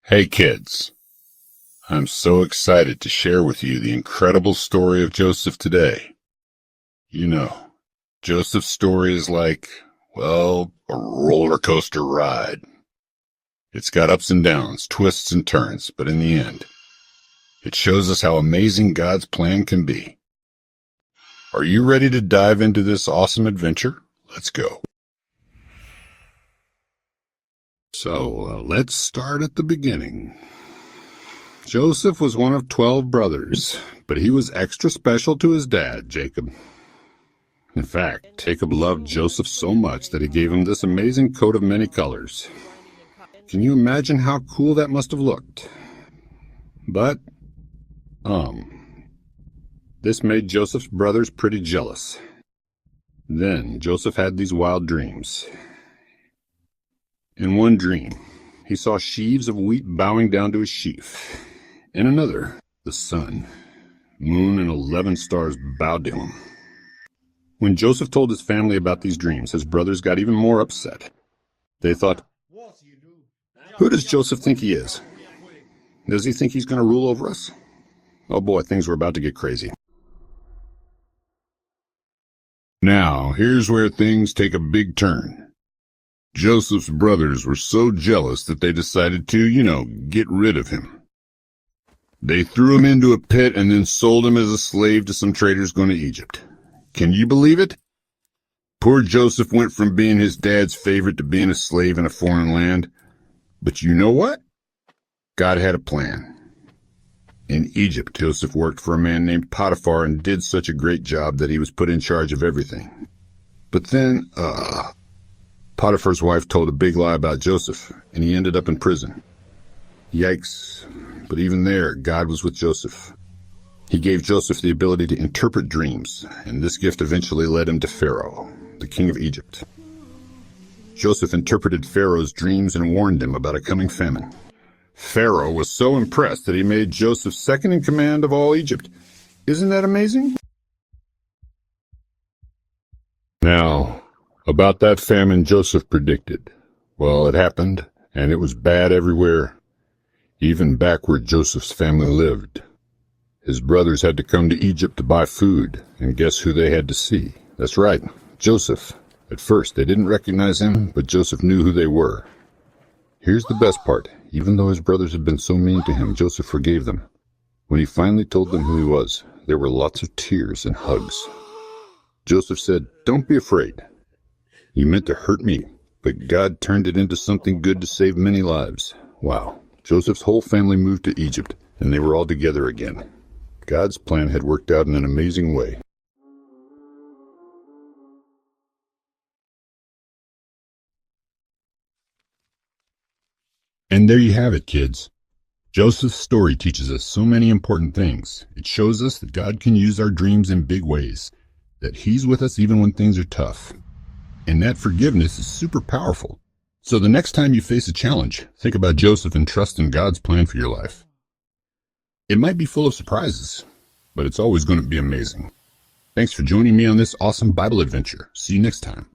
Hey kids, I'm so excited to share with you the incredible story of Joseph today. You know, Joseph's story is like, well, a roller coaster ride. It's got ups and downs, twists and turns, but in the end, it shows us how amazing God's plan can be. Are you ready to dive into this awesome adventure? Let's go. So, let's start at the beginning. Joseph was one of 12 brothers, but he was extra special to his dad, Jacob. In fact, Jacob loved Joseph so much that he gave him this amazing coat of many colors. Can you imagine how cool that must have looked? But, this made Joseph's brothers pretty jealous. Then Joseph had these wild dreams. In one dream, he saw sheaves of wheat bowing down to his sheaf. In another, the sun, moon, and 11 stars bowed to him. When Joseph told his family about these dreams, his brothers got even more upset. They thought, who does Joseph think he is? Does he think he's going to rule over us? Oh boy, things were about to get crazy. Now, here's where things take a big turn. Joseph's brothers were so jealous that they decided to, get rid of him. They threw him into a pit and then sold him as a slave to some traders going to Egypt. Can you believe it? Poor Joseph went from being his dad's favorite to being a slave in a foreign land. But you know what? God had a plan. In Egypt, Joseph worked for a man named Potiphar and did such a great job that he was put in charge of everything. But then, Potiphar's wife told a big lie about Joseph, and he ended up in prison. Yikes. But even there, God was with Joseph. He gave Joseph the ability to interpret dreams, and this gift eventually led him to Pharaoh, the king of Egypt. Joseph interpreted Pharaoh's dreams and warned him about a coming famine. Pharaoh was so impressed that he made Joseph second in command of all Egypt. Isn't that amazing? Now, about that famine Joseph predicted. Well, it happened, and it was bad everywhere, even back where Joseph's family lived. His brothers had to come to Egypt to buy food, and guess who they had to see? That's right, Joseph. At first, they didn't recognize him, but Joseph knew who they were. Here's the best part. Even though his brothers had been so mean to him, Joseph forgave them. When he finally told them who he was, there were lots of tears and hugs. Joseph said, "Don't be afraid. You meant to hurt me, but God turned it into something good to save many lives." Wow. Joseph's whole family moved to Egypt, and they were all together again. God's plan had worked out in an amazing way. And there you have it, kids. Joseph's story teaches us so many important things. It shows us that God can use our dreams in big ways, that He's with us even when things are tough. And that forgiveness is super powerful. So the next time you face a challenge, think about Joseph and trust in God's plan for your life. It might be full of surprises, but it's always going to be amazing. Thanks for joining me on this awesome Bible adventure. See you next time.